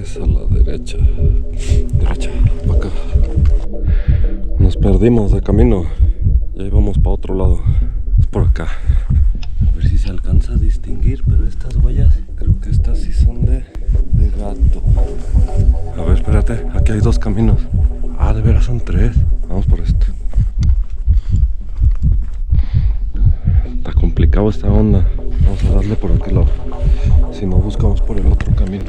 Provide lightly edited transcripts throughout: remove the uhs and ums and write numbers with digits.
es a la derecha. Derecha, para acá. Nos perdimos de camino. Ya íbamos para otro lado. Es por acá. A ver si se alcanza a distinguir, pero estas huellas, creo que estas sí son de gato. A ver, espérate, aquí hay dos caminos. Ah, de veras son tres. Vamos por esto. Está complicado esta onda. Vamos a darle por aquel lado. Si no, buscamos por el otro camino.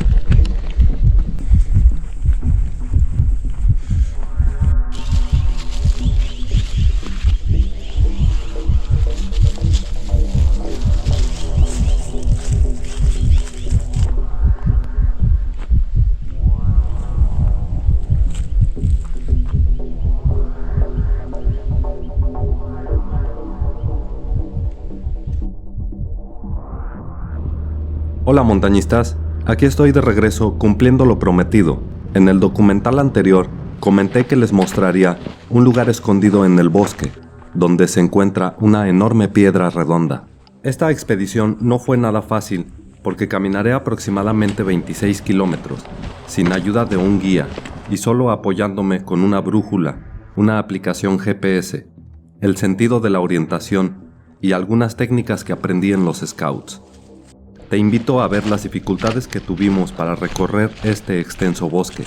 Hola montañistas, aquí estoy de regreso cumpliendo lo prometido. En el documental anterior comenté que les mostraría un lugar escondido en el bosque, donde se encuentra una enorme piedra redonda. Esta expedición no fue nada fácil porque caminaré aproximadamente 26 kilómetros, sin ayuda de un guía y solo apoyándome con una brújula, una aplicación GPS, el sentido de la orientación y algunas técnicas que aprendí en los Scouts. Te invito a ver las dificultades que tuvimos para recorrer este extenso bosque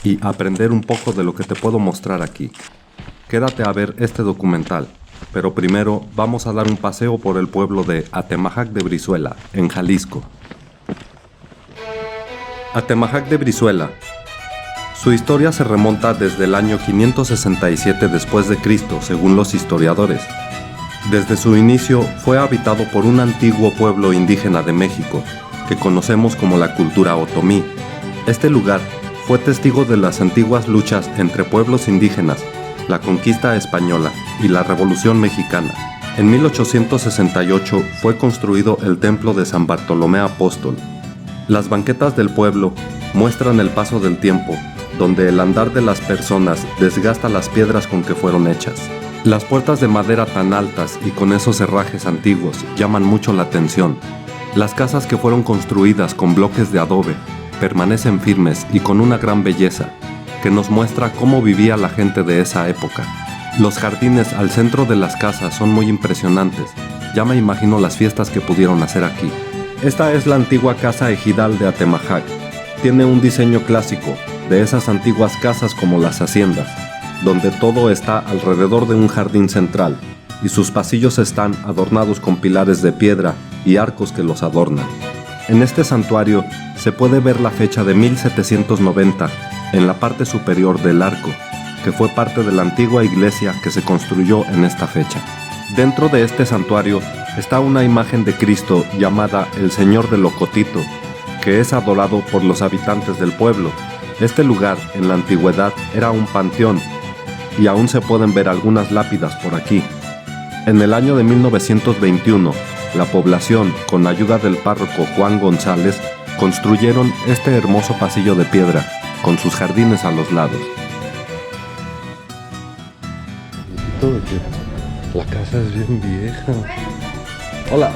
y aprender un poco de lo que te puedo mostrar aquí. Quédate a ver este documental, pero primero vamos a dar un paseo por el pueblo de Atemajac de Brizuela, en Jalisco. Atemajac de Brizuela. Su historia se remonta desde el año 567 después de Cristo, según los historiadores. Desde su inicio fue habitado por un antiguo pueblo indígena de México, que conocemos como la cultura otomí. Este lugar fue testigo de las antiguas luchas entre pueblos indígenas, la conquista española y la Revolución Mexicana. En 1868 fue construido el templo de San Bartolomé Apóstol. Las banquetas del pueblo muestran el paso del tiempo, donde el andar de las personas desgasta las piedras con que fueron hechas. Las puertas de madera tan altas y con esos herrajes antiguos llaman mucho la atención. Las casas que fueron construidas con bloques de adobe permanecen firmes y con una gran belleza, que nos muestra cómo vivía la gente de esa época. Los jardines al centro de las casas son muy impresionantes. Ya me imagino las fiestas que pudieron hacer aquí. Esta es la antigua casa ejidal de Atemajac. Tiene un diseño clásico, de esas antiguas casas como las haciendas, donde todo está alrededor de un jardín central, y sus pasillos están adornados con pilares de piedra y arcos que los adornan. En este santuario se puede ver la fecha de 1790 en la parte superior del arco, que fue parte de la antigua iglesia que se construyó en esta fecha. Dentro de este santuario está una imagen de Cristo llamada el Señor del Locotito, que es adorado por los habitantes del pueblo. Este lugar en la antigüedad era un panteón, y aún se pueden ver algunas lápidas por aquí. En el año de 1921, la población, con ayuda del párroco Juan González, construyeron este hermoso pasillo de piedra, con sus jardines a los lados. De que la casa es bien vieja. Hola.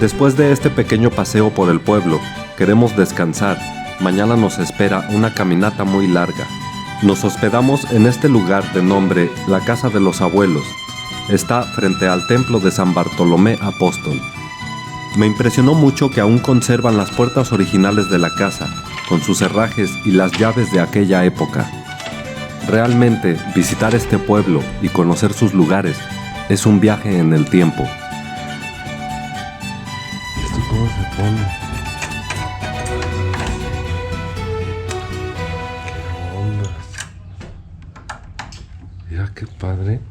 Después de este pequeño paseo por el pueblo, queremos descansar. Mañana nos espera una caminata muy larga. Nos hospedamos en este lugar de nombre La Casa de los Abuelos. Está frente al templo de San Bartolomé Apóstol. Me impresionó mucho que aún conservan las puertas originales de la casa, con sus herrajes y las llaves de aquella época. Realmente, visitar este pueblo y conocer sus lugares es un viaje en el tiempo. ¿Esto cómo se pone? Mira qué padre.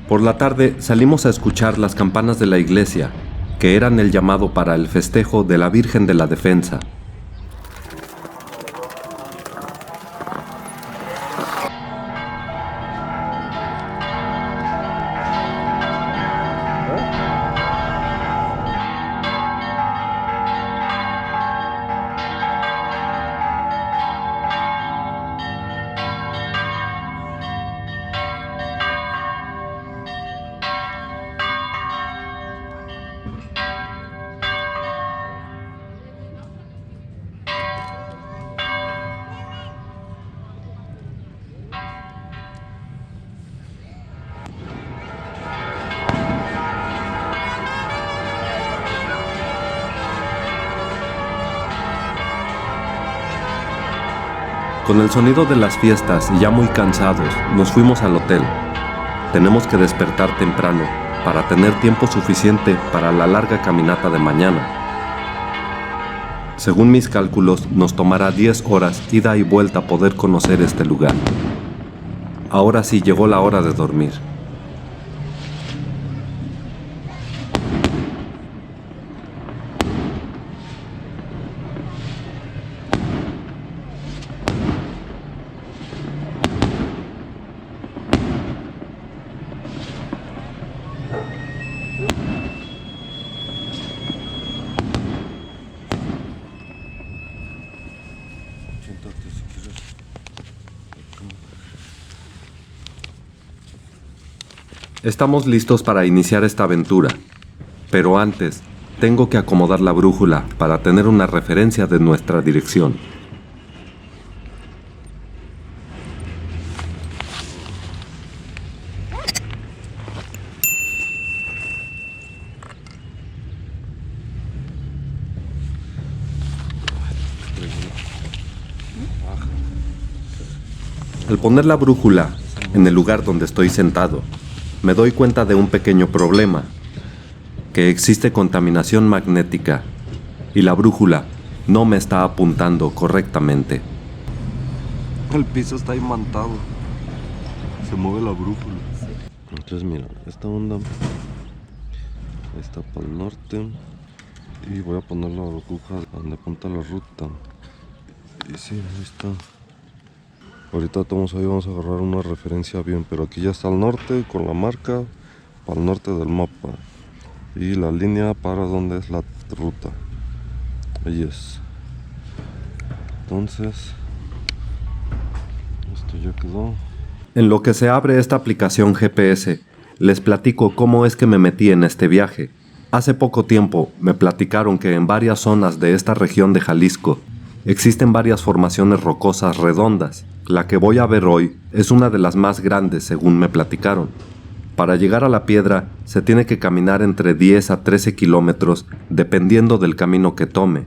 Por la tarde salimos a escuchar las campanas de la iglesia, que eran el llamado para el festejo de la Virgen de la Defensa. Con el sonido de las fiestas y ya muy cansados, nos fuimos al hotel. Tenemos que despertar temprano para tener tiempo suficiente para la larga caminata de mañana. Según mis cálculos, nos tomará 10 horas ida y vuelta poder conocer este lugar. Ahora sí llegó la hora de dormir. Estamos listos para iniciar esta aventura, pero antes tengo que acomodar la brújula para tener una referencia de nuestra dirección. Al poner la brújula en el lugar donde estoy sentado, me doy cuenta de un pequeño problema, que existe contaminación magnética y la brújula no me está apuntando correctamente. El piso está imantado. Se mueve la brújula. Entonces mira, esta onda está para el norte y voy a poner la brújula donde apunta la ruta. Y sí, ahí está. Ahorita todos ahí vamos a agarrar una referencia bien, pero aquí ya está al norte con la marca para el norte del mapa y la línea para donde es la ruta. Ahí es. Entonces, esto ya quedó. En lo que se abre esta aplicación GPS, les platico cómo es que me metí en este viaje. Hace poco tiempo me platicaron que en varias zonas de esta región de Jalisco existen varias formaciones rocosas redondas. La que voy a ver hoy es una de las más grandes según me platicaron. Para llegar a la piedra se tiene que caminar entre 10 a 13 kilómetros dependiendo del camino que tome.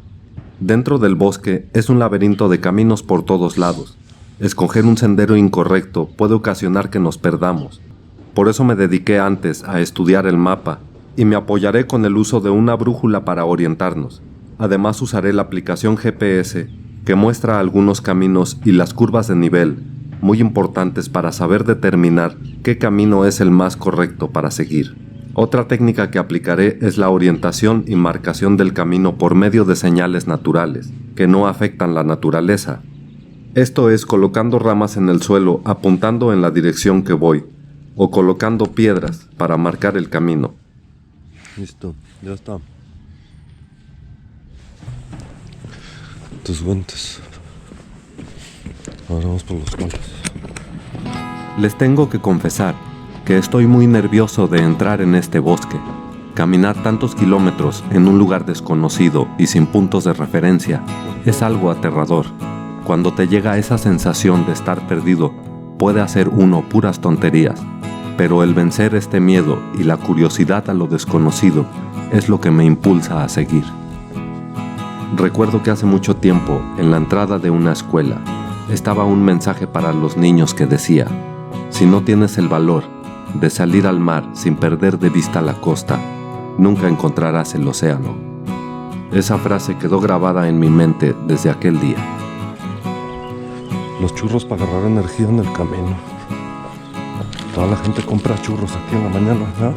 Dentro del bosque es un laberinto de caminos por todos lados. Escoger un sendero incorrecto puede ocasionar que nos perdamos. Por eso me dediqué antes a estudiar el mapa y me apoyaré con el uso de una brújula para orientarnos. Además usaré la aplicación GPS que muestra algunos caminos y las curvas de nivel, muy importantes para saber determinar qué camino es el más correcto para seguir. Otra técnica que aplicaré es la orientación y marcación del camino por medio de señales naturales, que no afectan la naturaleza. Esto es colocando ramas en el suelo apuntando en la dirección que voy, o colocando piedras para marcar el camino. Listo, ya está. Tus guantes. Ahora vamos por los guantes. Les tengo que confesar que estoy muy nervioso de entrar en este bosque. Caminar tantos kilómetros en un lugar desconocido y sin puntos de referencia es algo aterrador. Cuando te llega esa sensación de estar perdido, puede hacer uno puras tonterías, pero el vencer este miedo y la curiosidad a lo desconocido es lo que me impulsa a seguir. Recuerdo que hace mucho tiempo, en la entrada de una escuela, estaba un mensaje para los niños que decía: si no tienes el valor de salir al mar sin perder de vista la costa, nunca encontrarás el océano. Esa frase quedó grabada en mi mente desde aquel día. Los churros para agarrar energía en el camino. Toda la gente compra churros aquí en la mañana, ¿verdad?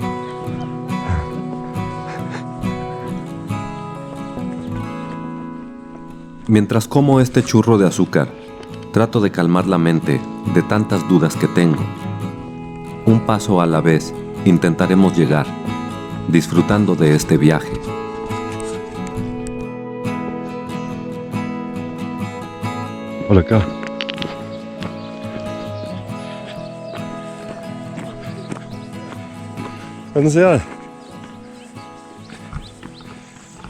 Mientras como este churro de azúcar, trato de calmar la mente de tantas dudas que tengo. Un paso a la vez intentaremos llegar, disfrutando de este viaje. Hola acá. Buenos días.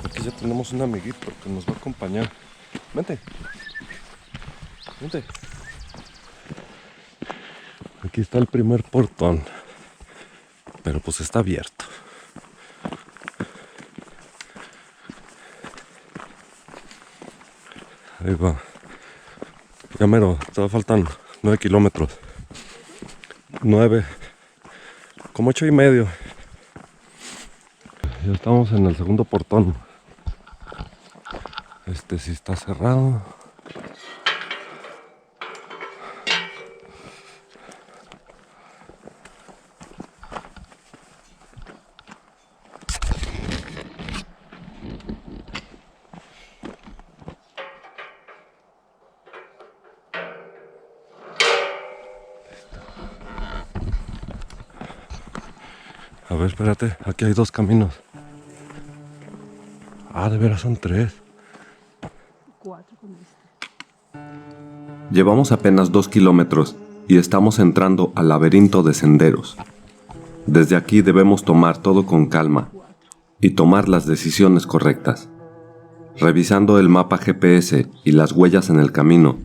Aquí ya tenemos un amiguito que nos va a acompañar. Vente. Vente. Aquí está el primer portón. Pero pues está abierto. Ahí va. Ya mero, todavía faltan 9 kilómetros. 9, como 8 y medio. Ya estamos en el segundo portón. Este sí está cerrado. A ver, espérate, aquí hay 2 caminos. Ah, de veras son 3. 4 con este. Llevamos apenas 2 kilómetros y estamos entrando al laberinto de senderos. Desde aquí debemos tomar todo con calma y tomar las decisiones correctas. Revisando el mapa GPS y las huellas en el camino,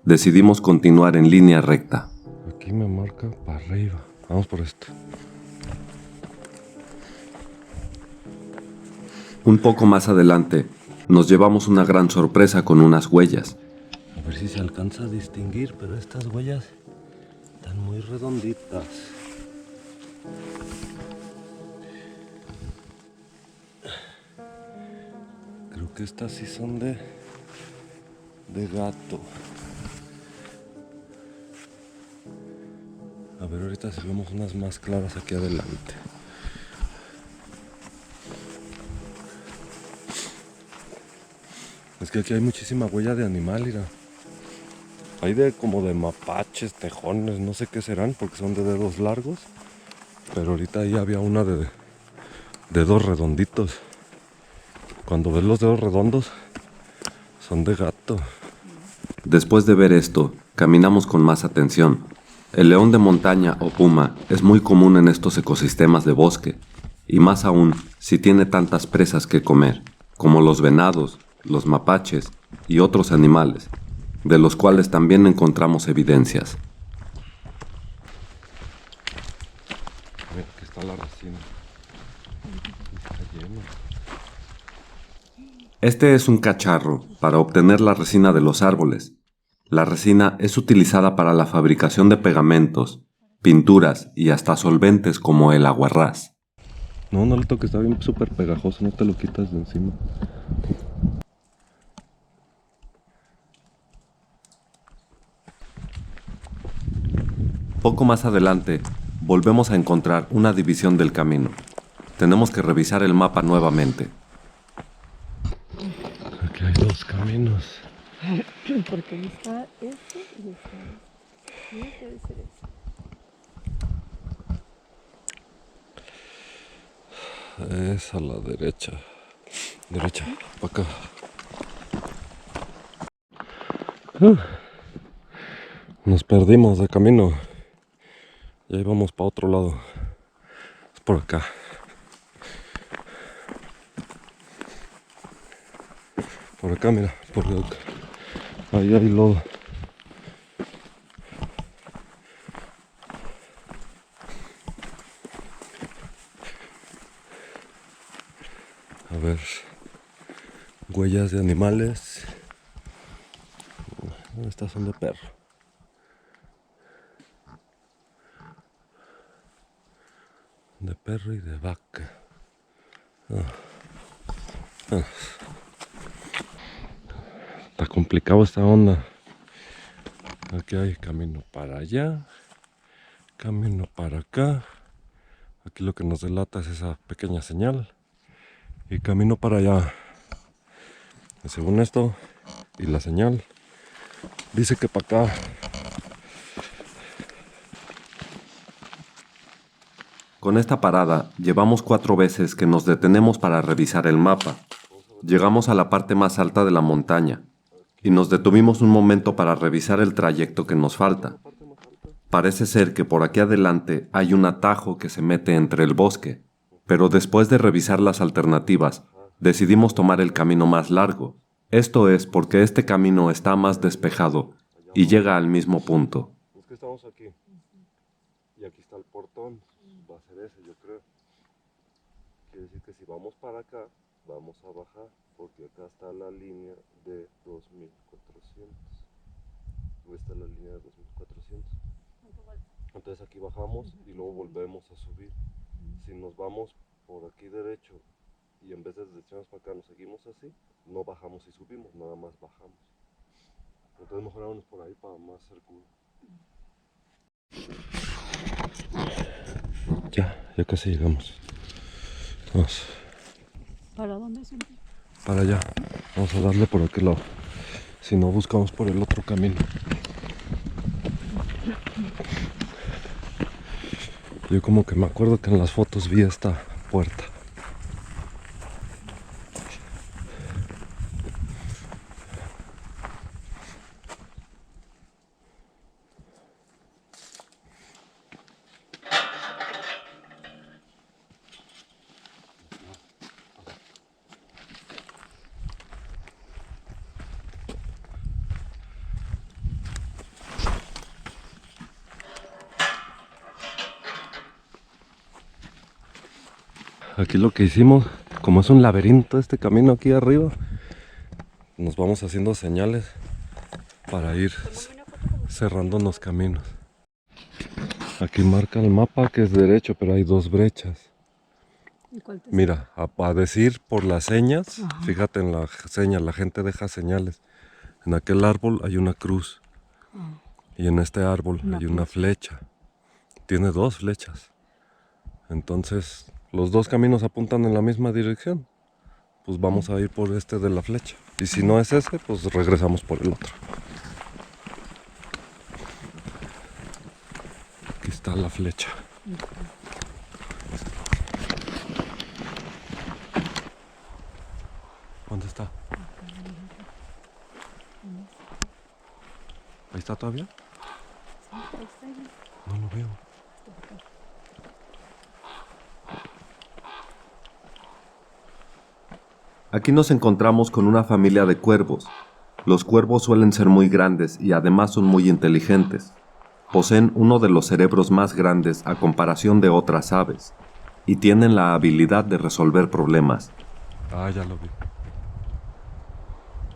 decidimos continuar en línea recta. Aquí me marca para arriba. Vamos por esto. Un poco más adelante, nos llevamos una gran sorpresa con unas huellas. A ver si se alcanza a distinguir, pero estas huellas están muy redonditas. Creo que estas sí son de gato. A ver, ahorita si vemos unas más claras aquí adelante. Es que aquí hay muchísima huella de animal, mira. Hay como de mapaches, tejones, no sé qué serán, porque son de dedos largos. Pero ahorita ahí había una de dedos redonditos. Cuando ves los dedos redondos, son de gato. Después de ver esto, caminamos con más atención. El león de montaña o puma es muy común en estos ecosistemas de bosque, y más aún si tiene tantas presas que comer, como los venados, los mapaches y otros animales, de los cuales también encontramos evidencias. Mira, aquí está la resina. Está lleno. Este es un cacharro para obtener la resina de los árboles. La resina es utilizada para la fabricación de pegamentos, pinturas y hasta solventes como el aguarrás. No, no le toques, está bien súper pegajoso, no te lo quitas de encima. Poco más adelante, volvemos a encontrar una división del camino. Tenemos que revisar el mapa nuevamente. Aquí hay 2 caminos. Porque ahí está este y está este. Y debe ser ese. Es a la derecha. Derecha, para acá. Nos perdimos de camino. Ya íbamos para otro lado. Es por acá. Por acá, mira. Por acá. Ahí hay lodo. A ver. Huellas de animales. Estas son de perro. De perro y de vaca. Está complicado esta onda. Aquí hay camino para allá. Camino para acá. Aquí lo que nos delata es esa pequeña señal. Y camino para allá. Y según esto y la señal, dice que para acá. Con esta parada, llevamos 4 veces que nos detenemos para revisar el mapa. Llegamos a la parte más alta de la montaña y nos detuvimos un momento para revisar el trayecto que nos falta. Parece ser que por aquí adelante hay un atajo que se mete entre el bosque, pero después de revisar las alternativas, decidimos tomar el camino más largo. Esto es porque este camino está más despejado y llega al mismo punto. Es que estamos aquí. Y aquí está el portón. Va a ser ese, yo creo. Quiere decir que si vamos para acá, vamos a bajar. Porque acá está la línea de 2400. Esta es la línea de 2400. Entonces aquí bajamos y luego volvemos a subir. Si nos vamos por aquí derecho y en vez de direcciones para acá nos seguimos así, no bajamos y subimos, nada más bajamos. Entonces mejor vámonos por ahí para más seguro. Ya casi llegamos. Vamos. ¿Para dónde es? Para allá. Vamos a darle por aquel lado. Si no, buscamos por el otro camino. Yo como que me acuerdo que en las fotos vi esta puerta. Aquí lo que hicimos, como es un laberinto este camino aquí arriba, nos vamos haciendo señales para ir cerrando los caminos. Aquí marca el mapa que es derecho, pero hay dos brechas. ¿Y cuál te Mira, a decir por las señas, fíjate en la señal, la gente deja señales. En aquel árbol hay una cruz y en este árbol hay una flecha. Tiene dos flechas. Entonces, los dos caminos apuntan en la misma dirección. Pues vamos a ir por este de la flecha. Y si no es ese, pues regresamos por el otro. Aquí está la flecha. ¿Dónde está? ¿Ahí está todavía? No lo veo. Aquí nos encontramos con una familia de cuervos. Los cuervos suelen ser muy grandes y además son muy inteligentes. Poseen uno de los cerebros más grandes a comparación de otras aves y tienen la habilidad de resolver problemas. Ah, ya lo vi.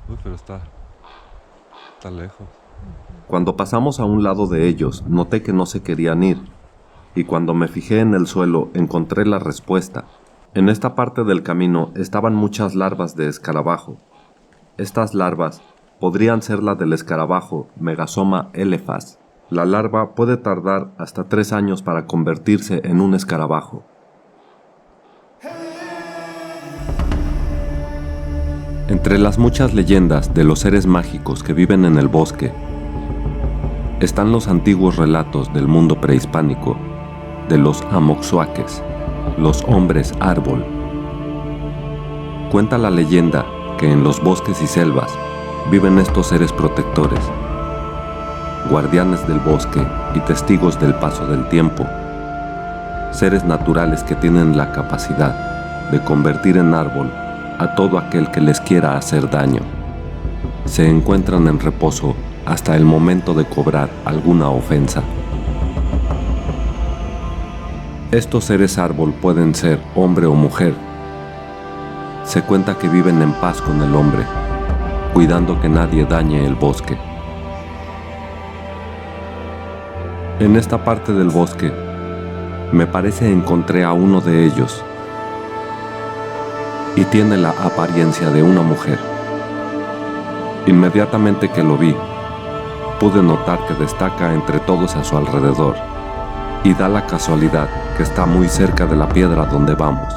Uy, pero está lejos. Cuando pasamos a un lado de ellos, noté que no se querían ir, y cuando me fijé en el suelo encontré la respuesta. En esta parte del camino estaban muchas larvas de escarabajo. Estas larvas podrían ser la del escarabajo Megasoma elephas. La larva puede tardar hasta 3 años para convertirse en un escarabajo. Entre las muchas leyendas de los seres mágicos que viven en el bosque, están los antiguos relatos del mundo prehispánico, de los amoxuaques, los hombres árbol. Cuenta la leyenda que en los bosques y selvas viven estos seres protectores, guardianes del bosque y testigos del paso del tiempo, seres naturales que tienen la capacidad de convertir en árbol a todo aquel que les quiera hacer daño. Se encuentran en reposo hasta el momento de cobrar alguna ofensa. Estos seres árbol pueden ser hombre o mujer. Se cuenta que viven en paz con el hombre, cuidando que nadie dañe el bosque. En esta parte del bosque, me parece encontré a uno de ellos, y tiene la apariencia de una mujer. Inmediatamente que lo vi, pude notar que destaca entre todos a su alrededor, y da la casualidad que está muy cerca de la piedra donde vamos.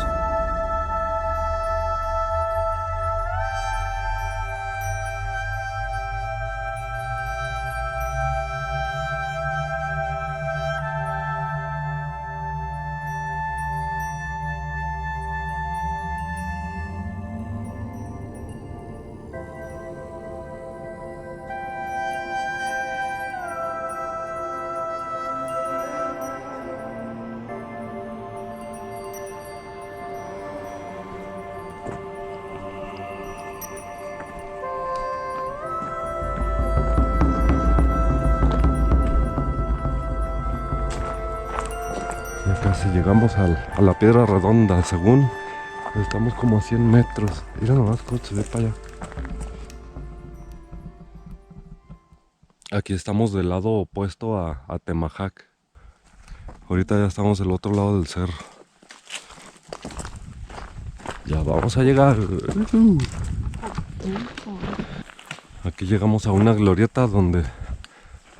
Ya casi llegamos a la piedra redonda, según estamos como a 100 metros. Mira nomás cómo se ve para allá. Aquí estamos del lado opuesto a Temajac. Ahorita ya estamos del otro lado del cerro. Ya vamos a llegar. Aquí llegamos a una glorieta donde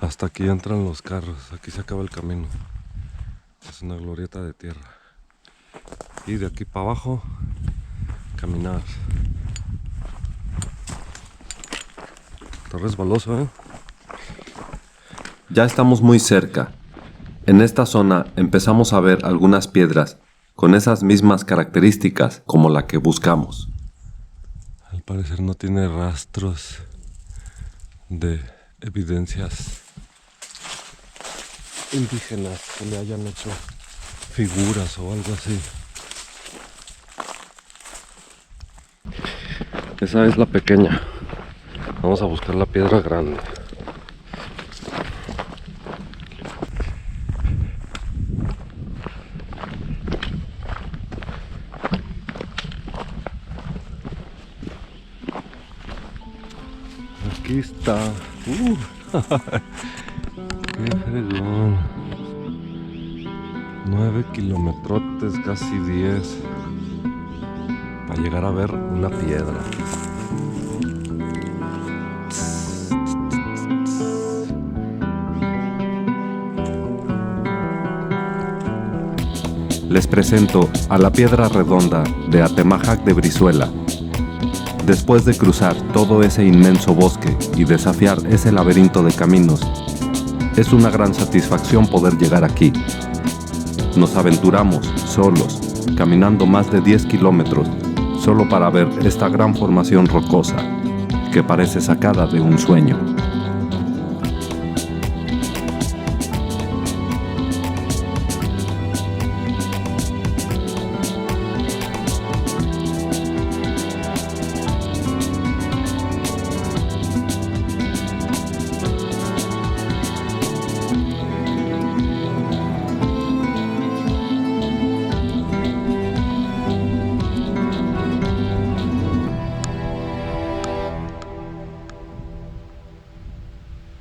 hasta aquí entran los carros. Aquí se acaba el camino. Es una glorieta de tierra. Y de aquí para abajo, caminar. Está resbaloso, ¿eh? Ya estamos muy cerca. En esta zona empezamos a ver algunas piedras con esas mismas características como la que buscamos. Al parecer no tiene rastros de evidencias indígenas que le hayan hecho figuras o algo así. Esa es la pequeña. Vamos a buscar la piedra grande. Aquí está. Qué fregón. 9 kilometrotes, casi 10. Para llegar a ver una piedra. Les presento a la Piedra Redonda de Atemajac de Brizuela. Después de cruzar todo ese inmenso bosque y desafiar ese laberinto de caminos, es una gran satisfacción poder llegar aquí. Nos aventuramos solos, caminando más de 10 kilómetros, solo para ver esta gran formación rocosa, que parece sacada de un sueño.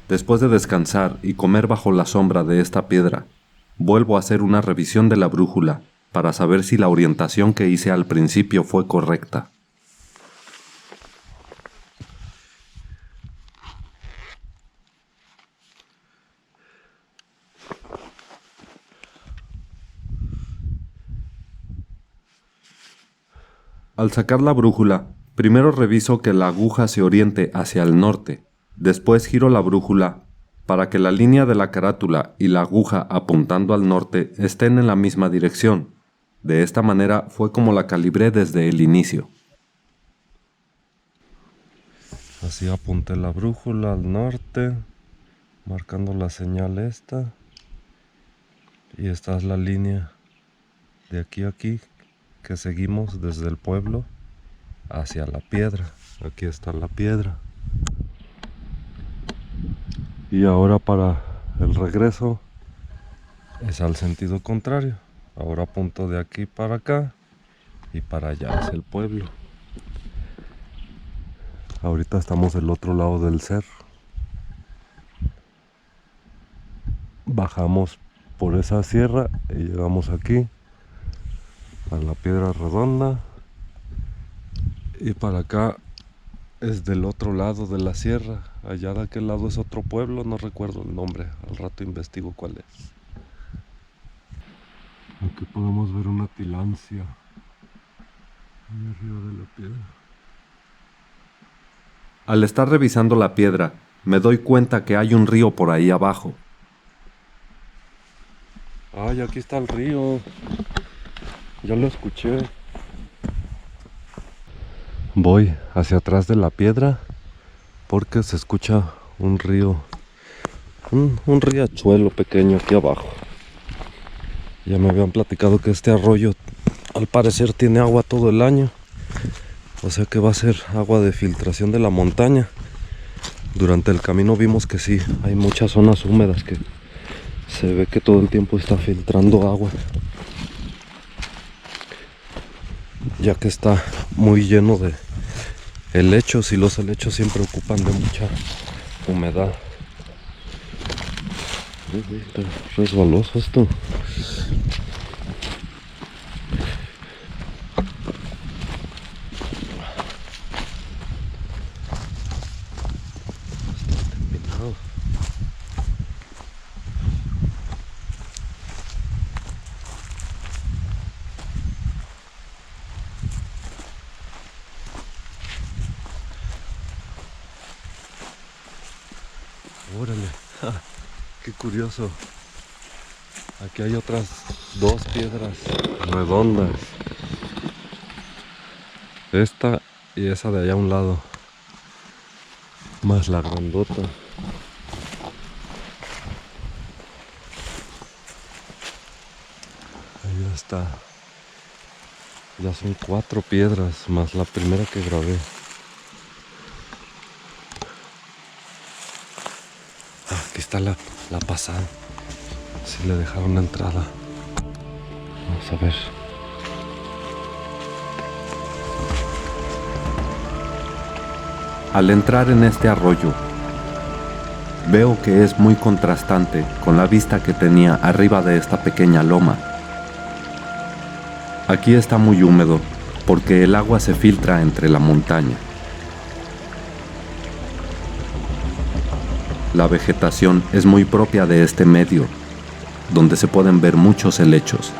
Después de descansar y comer bajo la sombra de esta piedra, vuelvo a hacer una revisión de la brújula para saber si la orientación que hice al principio fue correcta. Al sacar la brújula, primero reviso que la aguja se oriente hacia el norte. Después giro la brújula para que la línea de la carátula y la aguja apuntando al norte estén en la misma dirección. De esta manera fue como la calibré desde el inicio. Así apunté la brújula al norte, marcando la señal esta. Y esta es la línea de aquí a aquí que seguimos desde el pueblo hacia la piedra. Aquí está la piedra. Y ahora para el regreso es al sentido contrario. Ahora apunto de aquí para acá y para allá es el pueblo. Ahorita estamos del otro lado del cerro. Bajamos por esa sierra y llegamos aquí a la Piedra Redonda. Y para acá es del otro lado de la sierra. Allá de aquel lado es otro pueblo, no recuerdo el nombre. Al rato investigo cuál es. Aquí podemos ver una tilancia ahí arriba de la piedra. Al estar revisando la piedra, me doy cuenta que hay un río por ahí abajo. Ay, aquí está el río. Ya lo escuché. Voy hacia atrás de la piedra porque se escucha un río, un riachuelo pequeño aquí abajo. Ya me habían platicado que este arroyo al parecer tiene agua todo el año. O sea que va a ser agua de filtración de la montaña. Durante el camino vimos que sí, hay muchas zonas húmedas que se ve que todo el tiempo está filtrando agua. Ya que está muy lleno de helechos y los helechos siempre ocupan de mucha humedad. Está resbaloso esto. Bastante empinado. Órale, qué curioso. Aquí hay otras dos piedras redondas. Esta y esa de allá a un lado. Más la grandota. Ahí ya está. Ya son 4 piedras más la primera que grabé. Aquí está la pasada. Si le dejaron la entrada. Vamos a ver. Al entrar en este arroyo, veo que es muy contrastante con la vista que tenía arriba de esta pequeña loma. Aquí está muy húmedo porque el agua se filtra entre la montaña. La vegetación es muy propia de este medio, donde se pueden ver muchos helechos.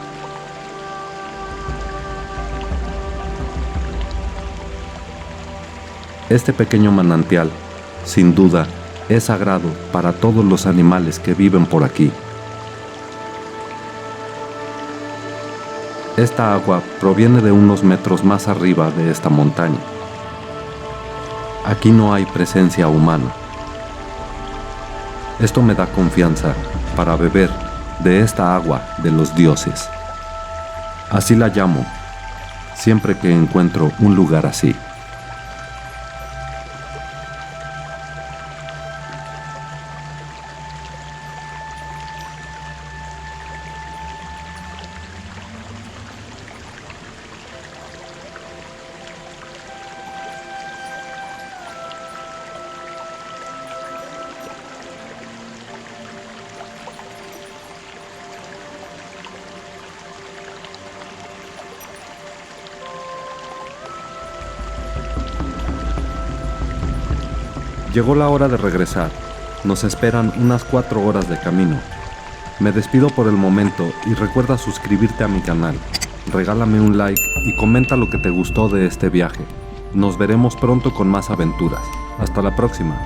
Este pequeño manantial, sin duda, es sagrado para todos los animales que viven por aquí. Esta agua proviene de unos metros más arriba de esta montaña. Aquí no hay presencia humana. Esto me da confianza para beber de esta agua de los dioses. Así la llamo, siempre que encuentro un lugar así. Llegó la hora de regresar. Nos esperan unas 4 horas de camino. Me despido por el momento y recuerda suscribirte a mi canal. Regálame un like y comenta lo que te gustó de este viaje. Nos veremos pronto con más aventuras. Hasta la próxima.